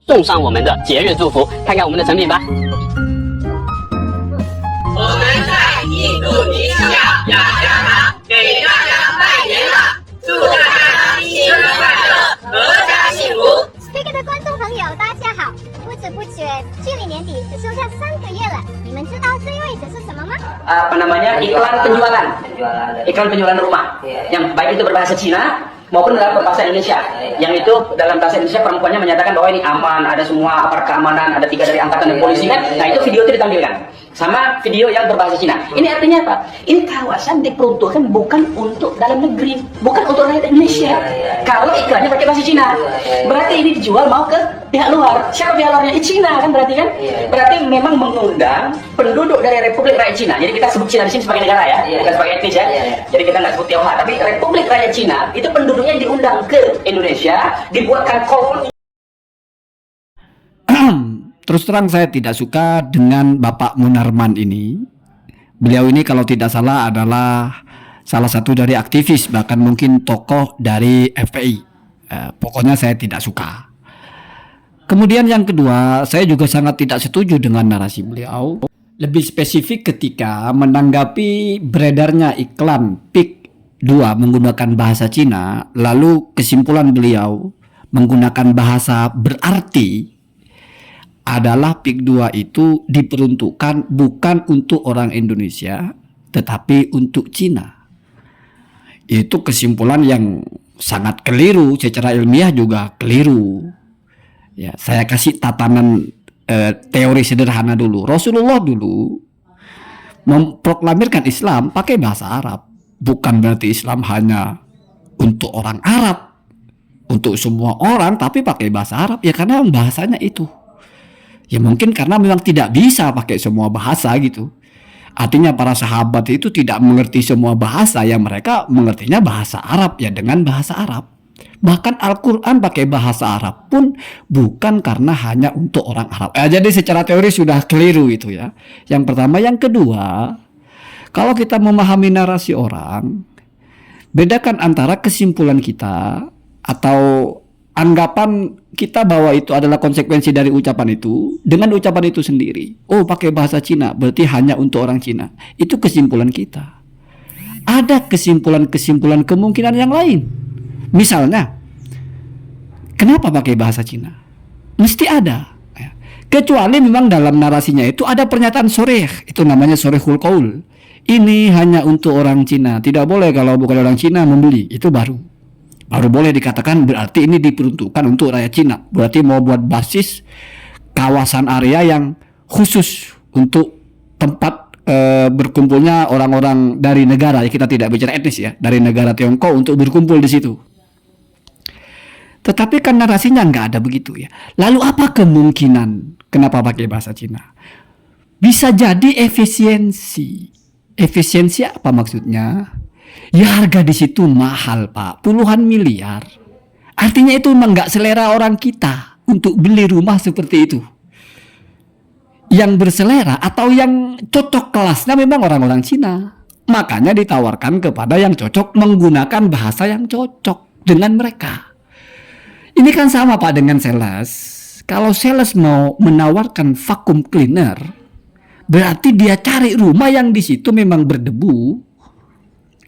送上我们的节日祝福，看看我们的成品吧。我们在印度尼西亚雅加达给大家拜年了，祝大家新年快乐，阖家幸福。Speaker 的观众朋友，大家好！不知不觉，距离年底只剩下3个月了。你们知道这意味着是什么吗？iklan penjualan rumah, yang baik itu berbahasa Cina maupun dalam berbahasa Indonesia. Yang itu dalam bahasa Indonesia perempuannya menyatakan bahwa ini aman, ada semua aparat keamanan, ada 3 dari angkatan dan polisi kan. Nah itu video itu ditampilkan sama video yang berbahasa Cina. Ini artinya apa? Ini kawasan diperuntukkan bukan untuk dalam negeri, bukan untuk rakyat Indonesia. Kalau iklannya pakai bahasa Cina, berarti ini dijual mau ke pihak luar. Siapa pihak luarnya? Cina kan berarti kan? Berarti memang mengundang penduduk dari Republik Rakyat Cina. Jadi kita sebut Cina di sini sebagai negara ya, bukan sebagai etnis ya. Jadi kita nggak sebut Tionghoa, tapi Republik Rakyat Cina itu penduduknya diundang ke Indonesia, dibuatkan koloni. Terus terang saya tidak suka dengan Bapak Munarman ini. Beliau ini kalau tidak salah adalah salah satu dari aktivis, bahkan mungkin tokoh dari FPI. Pokoknya saya tidak suka. Kemudian yang kedua, saya juga sangat tidak setuju dengan narasi beliau. Lebih spesifik ketika menanggapi beredarnya iklan PIK 2 menggunakan bahasa Cina, lalu kesimpulan beliau menggunakan bahasa berarti adalah PIK 2 itu diperuntukkan bukan untuk orang Indonesia tetapi untuk Cina. Itu kesimpulan yang sangat keliru, secara ilmiah juga keliru. Ya, saya kasih tatanan teori sederhana dulu. Rasulullah dulu memproklamirkan Islam pakai bahasa Arab. Bukan berarti Islam hanya untuk orang Arab, untuk semua orang, tapi pakai bahasa Arab. Ya karena bahasanya itu. Ya mungkin karena memang tidak bisa pakai semua bahasa gitu. Artinya para sahabat itu tidak mengerti semua bahasa, yang mereka mengertinya bahasa Arab ya dengan bahasa Arab. Bahkan Al-Quran pakai bahasa Arab pun bukan karena hanya untuk orang Arab. Jadi secara teori sudah keliru itu ya. Yang pertama. Yang kedua, kalau kita memahami narasi orang, bedakan antara kesimpulan kita atau anggapan kita bahwa itu adalah konsekuensi dari ucapan itu dengan ucapan itu sendiri. Oh, pakai bahasa Cina berarti hanya untuk orang Cina. Itu kesimpulan kita. Ada kesimpulan-kesimpulan kemungkinan yang lain. Misalnya, kenapa pakai bahasa Cina? Mesti ada. Kecuali memang dalam narasinya itu ada pernyataan soreh. Itu namanya sorehul qaul. Ini hanya untuk orang Cina. Tidak boleh kalau bukan orang Cina membeli. Itu baru boleh dikatakan berarti ini diperuntukkan untuk rakyat Cina. Berarti mau buat basis kawasan area yang khusus untuk tempat berkumpulnya orang-orang dari negara. Kita tidak bicara etnis ya, dari negara Tiongkok untuk berkumpul di situ. Tetapi kan narasinya nggak ada begitu ya. Lalu apa kemungkinan kenapa pakai bahasa Cina? Bisa jadi efisiensi. Efisiensi apa maksudnya? Ya harga di situ mahal Pak, puluhan miliar. Artinya itu memang nggak selera orang kita untuk beli rumah seperti itu. Yang berselera atau yang cocok kelasnya memang orang-orang Cina. Makanya ditawarkan kepada yang cocok menggunakan bahasa yang cocok dengan mereka. Ini kan sama Pak dengan sales. Kalau sales mau menawarkan vacuum cleaner, berarti dia cari rumah yang di situ memang berdebu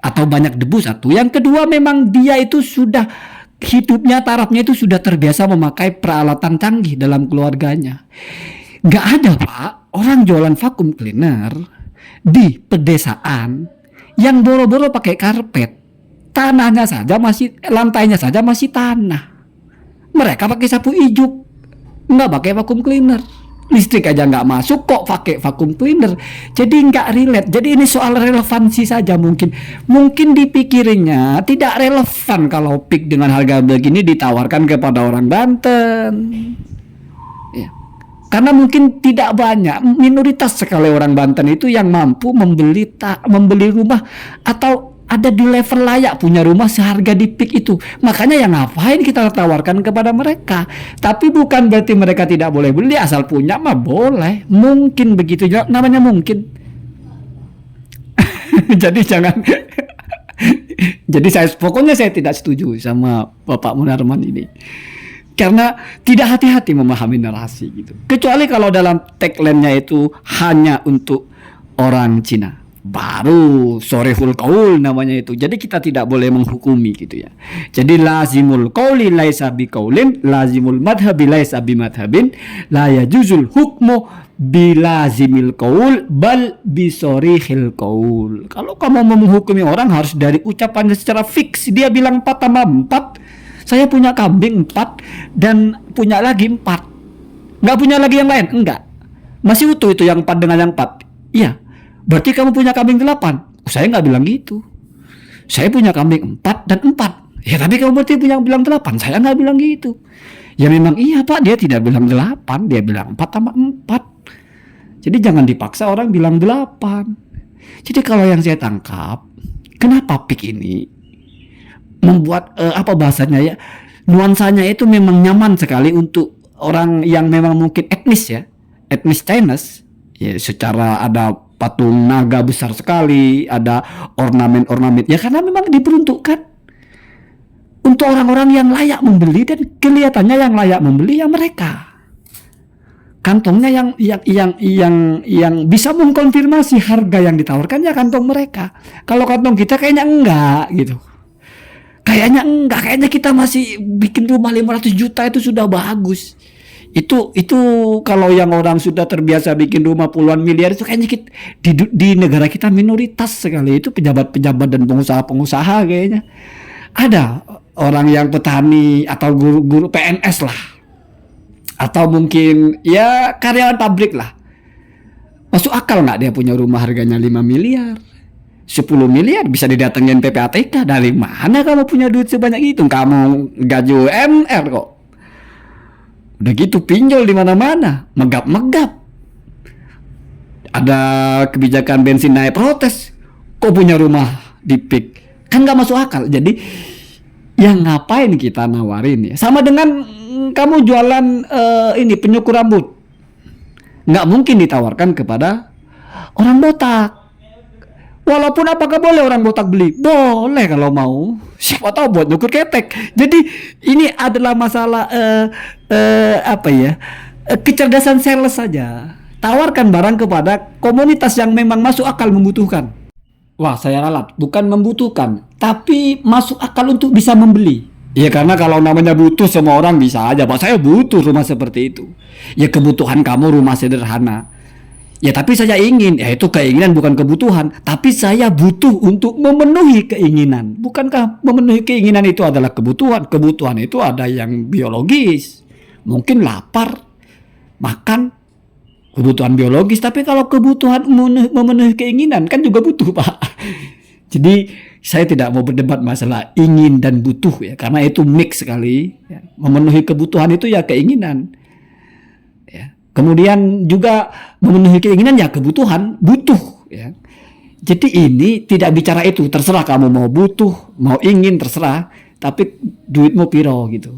atau banyak debu satu. Yang kedua memang dia itu sudah hidupnya, tarafnya itu sudah terbiasa memakai peralatan canggih dalam keluarganya. Gak ada Pak orang jualan vacuum cleaner di pedesaan yang boro-boro pakai karpet. Tanahnya saja masih, lantainya saja masih tanah. Mereka pakai sapu ijuk, nggak pakai vacuum cleaner. Listrik aja nggak masuk kok pakai vacuum cleaner. Jadi nggak relate. Jadi ini soal relevansi saja mungkin. Mungkin dipikirnya tidak relevan kalau PIK dengan harga begini ditawarkan kepada orang Banten. Ya. Karena mungkin tidak banyak, minoritas sekali orang Banten itu yang mampu membeli rumah atau ada di level layak punya rumah seharga di PIK itu. Makanya yang ngapain kita tawarkan kepada mereka. Tapi bukan berarti mereka tidak boleh beli, asal punya mah boleh. Mungkin begitu, namanya mungkin. Jadi jangan. Jadi pokoknya saya tidak setuju sama Bapak Munarman ini. Karena tidak hati-hati memahami narasi gitu. Kecuali kalau dalam tagline-nya itu hanya untuk orang Cina. Baru sorehul qaul namanya itu. Jadi kita tidak boleh menghukumi gitu ya. Jadi lazimul qauli laisa biqaulin, lazimul madhabi laisa bimadhabin, la yajuzul hukmu bilazimil qaul bal bisorihil qaul. Kalau kamu mau menghukumi orang harus dari ucapannya secara fix. Dia bilang 4 tambah 4. Saya punya kambing 4 dan punya lagi 4. Enggak punya lagi yang lain? Enggak. Masih utuh itu yang 4 dengan yang 4. Iya. Berarti kamu punya kambing 8. Saya nggak bilang gitu. Saya punya kambing 4 dan 4. Ya tapi kamu berarti bilang 8. Saya nggak bilang gitu. Ya memang iya Pak, dia tidak bilang 8. Dia bilang 4 tambah 4. Jadi jangan dipaksa orang bilang 8. Jadi kalau yang saya tangkap, kenapa PIK ini membuat apa bahasanya ya, nuansanya itu memang nyaman sekali untuk orang yang memang mungkin etnis ya, etnis Chinese. Ya secara ada patung naga besar sekali, ada ornamen-ornamen. Ya karena memang diperuntukkan untuk orang-orang yang layak membeli dan kelihatannya yang layak membeli ya mereka. Kantongnya yang bisa mengkonfirmasi harga yang ditawarkan ya kantong mereka. Kalau kantong kita kayaknya enggak gitu. Kayaknya kita masih bikin rumah 500 juta itu sudah bagus. Itu kalau yang orang sudah terbiasa bikin rumah puluhan miliar itu kayaknya di negara kita minoritas sekali. Itu pejabat-pejabat dan pengusaha-pengusaha kayaknya. Ada orang yang petani atau guru-guru PNS lah. Atau mungkin ya karyawan pabrik lah. Masuk akal nggak dia punya rumah harganya 5 miliar? 10 miliar bisa didatengin PPATK. Dari mana kamu punya duit sebanyak itu? Kamu gaji UMR kok. Udah gitu pinjol di mana-mana, megap-megap. Ada kebijakan bensin naik protes. Kok punya rumah di PIK? Kan nggak masuk akal. Jadi yang ngapain kita nawarin ya? Sama dengan kamu jualan ini penyukur rambut. Nggak mungkin ditawarkan kepada orang botak. Walaupun apakah boleh orang botak beli? Boleh kalau mau. Siapa tahu buat nyukur ketek. Jadi ini adalah masalah kecerdasan sales saja. Tawarkan barang kepada komunitas yang memang masuk akal membutuhkan. Wah, saya ralat. Bukan membutuhkan, tapi masuk akal untuk bisa membeli. Ya karena kalau namanya butuh semua orang bisa aja. Pak saya butuh rumah seperti itu. Ya kebutuhan kamu rumah sederhana. Ya tapi saya ingin, ya itu keinginan bukan kebutuhan. Tapi saya butuh untuk memenuhi keinginan. Bukankah memenuhi keinginan itu adalah kebutuhan? Kebutuhan itu ada yang biologis. Mungkin lapar, makan, kebutuhan biologis. Tapi kalau kebutuhan memenuhi keinginan kan juga butuh Pak. Jadi saya tidak mau berdebat masalah ingin dan butuh ya. Karena itu mix sekali. Ya. Memenuhi kebutuhan itu ya keinginan. Kemudian juga memenuhi keinginan ya kebutuhan, butuh ya. Jadi ini tidak bicara itu, terserah kamu mau butuh, mau ingin terserah, tapi duitmu piro gitu.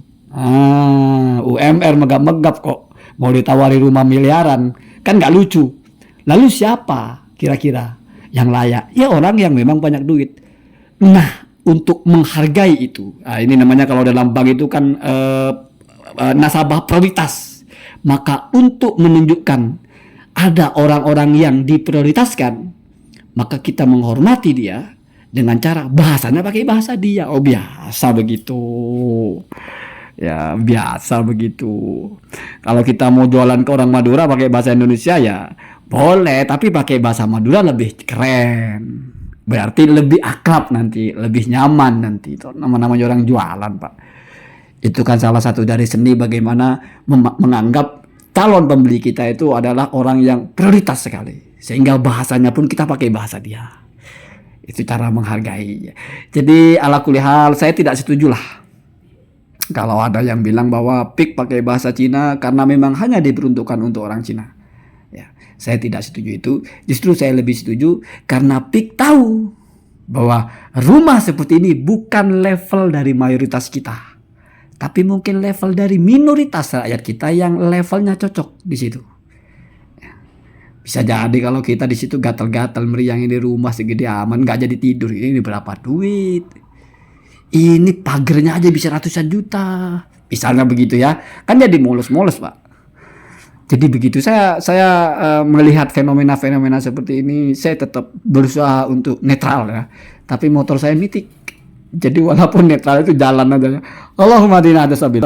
UMR megap-megap kok, mau ditawari rumah miliaran, kan nggak lucu. Lalu siapa kira-kira yang layak? Ya orang yang memang banyak duit. Nah, untuk menghargai itu, ini namanya kalau dalam bank itu kan nasabah prioritas. Maka untuk menunjukkan ada orang-orang yang diprioritaskan, maka kita menghormati dia dengan cara bahasanya pakai bahasa dia. Oh biasa begitu. Ya biasa begitu. Kalau kita mau jualan ke orang Madura pakai bahasa Indonesia ya boleh, tapi pakai bahasa Madura lebih keren. Berarti lebih akrab nanti, lebih nyaman nanti. Itu nama-namanya orang jualan Pak. Itu kan salah satu dari seni bagaimana menganggap calon pembeli kita itu adalah orang yang prioritas sekali. Sehingga bahasanya pun kita pakai bahasa dia. Itu cara menghargai. Jadi ala kulli hal saya tidak setuju lah. Kalau ada yang bilang bahwa PIK pakai bahasa Cina karena memang hanya diperuntukkan untuk orang Cina. Ya, saya tidak setuju itu. Justru saya lebih setuju karena PIK tahu bahwa rumah seperti ini bukan level dari mayoritas kita. Tapi mungkin level dari minoritas rakyat kita yang levelnya cocok di situ. Bisa jadi kalau kita di situ gatal-gatal meriang ini rumah segede aman nggak jadi tidur. Ini berapa duit? Ini pagernya aja bisa ratusan juta. Misalnya begitu ya. Kan jadi mulus-mulus, Pak. Jadi begitu saya melihat fenomena-fenomena seperti ini, saya tetap berusaha untuk netral ya. Tapi motor saya mitik. Jadi walaupun netral itu jalan aja. Allahumma dina ada sabil.